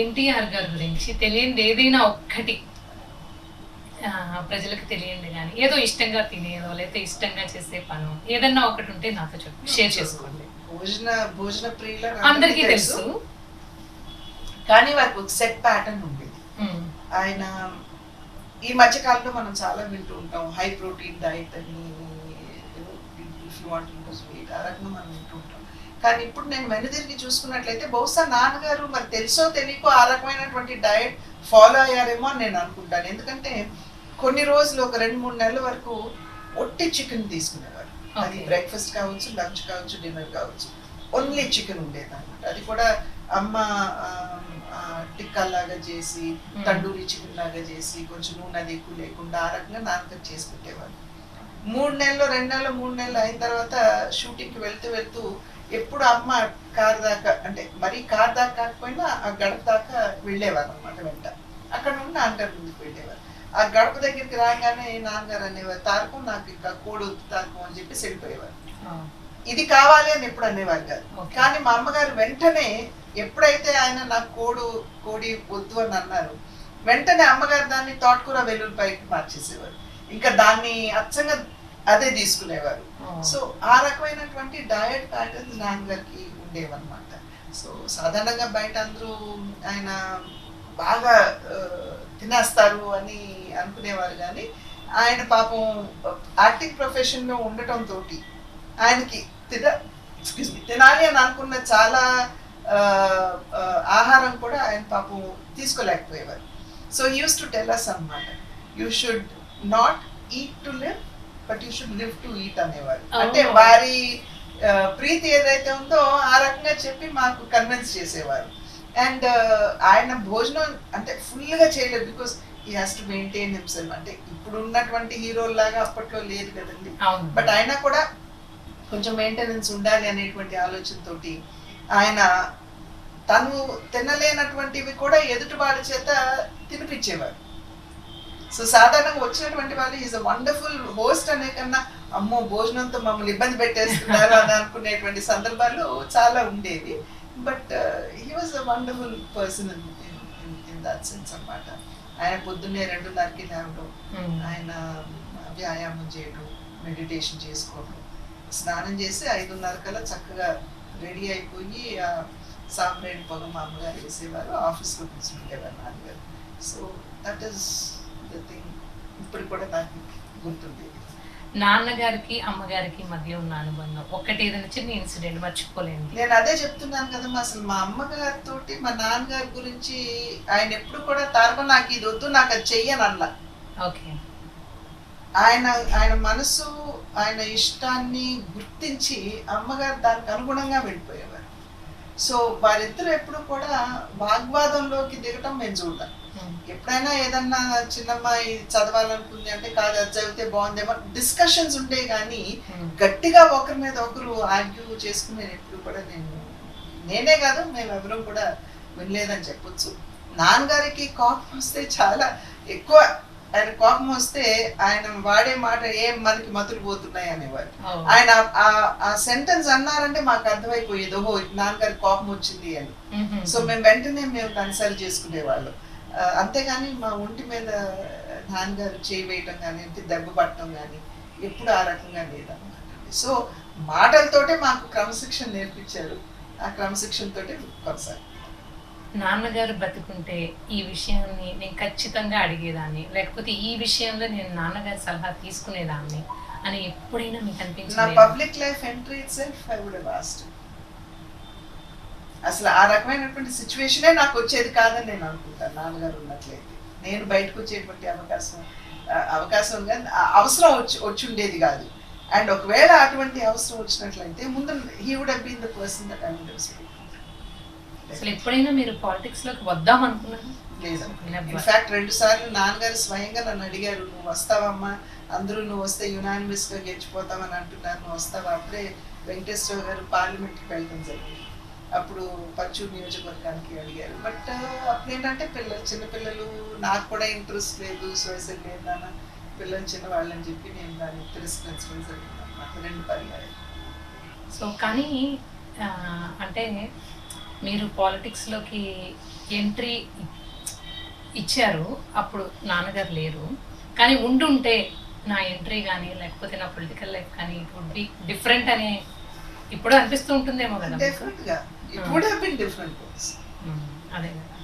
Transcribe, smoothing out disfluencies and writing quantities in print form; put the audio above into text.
ఎన్టీఆర్ గారి గురించి తెలియంది ఏదైనా ఒక్కటి ప్రజలకు తెలియంది కానీ ఏదో ఇష్టంగా తినేదో లేకపోతే ఇష్టంగా చేసే పను ఏదన్నా ఒకటి ఉంటే నాతో షేర్ చేసుకోండి. భోజన ప్రియుల అందరికీ తెలుసు, కానీ వారికి ఒక సెట్ ప్యాటర్న్ ఉండేది. ఆయన ఈ మధ్య కాలంలో మనం చాలా వింటూ ఉంటాం, హై ప్రోటీన్ డైట్ అని, ఆ రకంగా మనం వింటూ ఉంటాం. కానీ ఇప్పుడు నేను వెనుదిరిగి చూసుకున్నట్లయితే బహుశా నాన్నగారు మరి తెలుసో తెలియకో ఆ రకమైనటువంటి డైట్ ఫాలో అయ్యారేమో అని నేను అనుకుంటాను. ఎందుకంటే కొన్ని రోజులు ఒక 2-3 నెలల వరకు ఒట్టి చికెన్ తీసుకునేవారు. అది బ్రేక్ఫాస్ట్ కావచ్చు, లంచ్ కావచ్చు, డిన్నర్ కావచ్చు, ఓన్లీ చికెన్ ఉండేది అనమాట. అది కూడా అమ్మ టిక్కా లాగా చేసి, తండూరి చికెన్ లాగా చేసి, కొంచెం నూనె అది ఎక్కువ లేకుండా ఆ రకంగా నాన్నగారు చేసి పెట్టేవారు. 3 నెలలు 2 నెలలు 3 నెలలు అయిన తర్వాత షూటింగ్కి వెళ్తూ ఎప్పుడు అమ్మ కార్ దాకా, అంటే మరీ కార్ దాకా కాకపోయినా ఆ గడప దాకా వెళ్ళేవారు అనమాట. వెంట అక్కడ నుండి నాన్నగారు ముందుకు వెళ్ళేవారు. ఆ గడప దగ్గరికి రాగానే నాన్నగారు అనేవారు, తారకం నాకు ఇంకా కోడి వద్దు తారకం అని చెప్పి వెళ్ళిపోయేవారు. ఇది కావాలి అని ఎప్పుడు అనేవారు కాదు. కానీ మా అమ్మగారు వెంటనే ఎప్పుడైతే ఆయన నాకు కోడి వద్దు అని అన్నారు, వెంటనే అమ్మగారు దాన్ని తోటకూర వెల్లుల్లిపాయకి మార్చేసేవారు. ఇంకా దాన్ని అచ్చంగా అదే తీసుకునేవారు. సో ఆ రకమైనటువంటి డయట్ ప్యాటర్న్స్ నాన్నగారికి ఉండేవన్నమాట. సో సాధారణంగా బయట అందరూ ఆయన బాగా తినేస్తారు అని అనుకునేవారు, కానీ ఆయన పాపం యాక్టింగ్ ప్రొఫెషన్లో ఉండటంతో ఆయనకి తినాలి అని అనుకున్న చాలా ఆహారం కూడా ఆయన పాపం తీసుకోలేకపోయేవారు. So he uses to tell us అన్నమాట, you should not eat to live but you should live to eat అనేవారు. అంటే వారి ప్రీతి ఏదైతే ఉందో ఆ రకంగా చెప్పి మాకు కన్విన్స్ చేసేవారు. అండ్ ఆయన భోజనం అంటే ఫుల్గా చేయలేదు, because he has to maintain himself. అంటే ఇప్పుడు ఉన్నటువంటి హీరోల్లాగా అప్పట్లో లేదు కదండి, బట్ ఆయన కూడా కొంచెం మెయింటెనెన్స్ ఉండాలి అనేటువంటి ఆలోచనతోటి ఆయన తను తినలేనటువంటివి కూడా ఎదుటి వాళ్ళ చేత తినిపించేవారు. సో సాధారణంగా వచ్చినటువంటి వాళ్ళు ఈజ్ అ వండర్ఫుల్ హోస్ట్ అనే కన్నా అమ్మో భోజనంతో మమ్మల్ని ఇబ్బంది పెట్టేస్తున్నారు అని అనుకునేటువంటి సందర్భాలు చాలా ఉండేవి. But he was a wonderful person in that sense అన్నమాట. ఆయన పొద్దున్నే 2:30కి లేవడం, ఆయన వ్యాయామం చేయడం, మెడిటేషన్ చేసుకోవడం, స్నానం చేసి 5:30 కల్లా చక్కగా రెడీ అయిపోయి సాంబ్రేణి పొగ మా అమ్మగారు వేసేవారు, ఆఫీస్లో కూర్చుండేవారు నాన్నగారు. So that is the thing ఇప్పుడు కూడా నాకు గుర్తుంది. నాన్నగారికి అమ్మగారికి మధ్య ఉన్న అనుబంధం ఒకటి ఏదైనా చిన్న ఇన్సిడెంట్ మర్చిపోలేను. నేను అదే చెప్తున్నాను కదమ్మా, అసలు మా అమ్మగారితో మా నాన్నగారి గురించి ఆయన ఎప్పుడు కూడా తారకం నాకు ఇది వద్దు నాకు అది చెయ్యను అలా. ఓకే, ఆయన మనసు ఆయన ఇష్టాన్ని గుర్తించి అమ్మగారు దానికి అనుగుణంగా వెళ్ళిపోయేవారు. సో వారిద్దరు ఎప్పుడు కూడా వాగ్వాదంలోకి దిగటం మేము చూడాలి. ఎప్పుడైనా ఏదన్నా చిన్నమ్మాయి చదవాలనుకుంది అంటే కాదు అది చదివితే బాగుందేమో డిస్కషన్స్ ఉండే, కానీ గట్టిగా ఒకరి మీద ఒకరు ఆర్గ్యూ చేసుకునే ఎప్పుడు కూడా నేనే కాదు మేము ఎవరూ కూడా వినలేదని చెప్పొచ్చు. నాన్నగారికి కోపం వస్తే చాలా ఎక్కువ, ఆయన కోపం వస్తే ఆయన వాడే మాట ఏం మనకి మతులు పోతున్నాయి అనేవారు. ఆయన ఆ సెంటెన్స్ అన్నారంటే మాకు అర్థమైపోయేది, ఓహో నాన్నగారి కోపం వచ్చింది అని. సో మేము వెంటనే కన్సల్ట్ చేసుకునేవాళ్ళం. అంతేగాని మా ఒంటి మీద నాన్నగారు చేయి వేయటం కానీ దెబ్బ పట్టడం కానీ ఎప్పుడు ఆ రకంగా లేదన్నమాట. సో మాటలతోటే మాకు క్రమశిక్షణ నేర్పించారు, ఆ క్రమశిక్షణతోటే కొనసాగి. నాన్నగారు బతుకుంటే ఈ విషయాన్ని నేను ఖచ్చితంగా అడిగేదాన్ని, లేకపోతే ఈ విషయంలో నేను నాన్నగారి సలహా తీసుకునేదాన్ని అని ఎప్పుడైనా మీకు అనిపించింది? నా public life entry itself I would have asked. అసలు ఆ రకమైనటువంటి సిచ్యువేషనే నాకు వచ్చేది కాదని నేను అనుకుంటాను. నాన్నగారు ఉన్నట్లయితే నేను బయటకు వచ్చేటువంటి అవకాశం కానీ అవసరం వచ్చి ఉండేది కాదు. అండ్ ఒకవేళ అటువంటి అవసరం వచ్చినట్లయితే ముందు he would have been the person that I would have spoken. అసలు ఎప్పుడైనా మీరు పాలిటిక్స్ లోకి వద్దాం అనుకున్నారా? లేదు. ఇన్ఫాక్ట్ 2 సార్లు నాన్నగారు స్వయంగా నన్ను అడిగారు, నువ్వు వస్తావమ్మా, అందరూ నువ్వు వస్తే యునానిమస్ గా గెలిచిపోతామని అంటున్నారు, నువ్వు వస్తావా? అప్పుడే వెంకటేశ్వర గారు పార్లమెంట్కి వెళ్ళడం జరిగింది, అప్పుడు పచ్చూరు నియోజకవర్గానికి అడిగారు. బట్ అప్పుడు ఏంటంటే చిన్నపిల్లలు, నాకు కూడా ఇంట్రెస్ట్ లేదు, సోషల్ లేదు నాన్న, పిల్లలు చిన్నవాళ్ళని చెప్పి నేను దాన్ని తిరస్కరించడం జరిగింది అన్నమాట 2 పర్యాలు. సో కానీ అంటే మీరు పాలిటిక్స్లోకి ఎంట్రీ ఇచ్చారు, అప్పుడు నాన్నగారు లేరు, కానీ ఉండుంటే నా ఎంట్రీ కానీ లేకపోతే నా పొలిటికల్ లైఫ్ కానీ ఇట్ వుడ్ బి డిఫరెంట్ అని ఇప్పుడు అనిపిస్తూ ఉంటుందేమో కదా మీకు? డెఫినెట్ గా it would have been different. అదే కదా.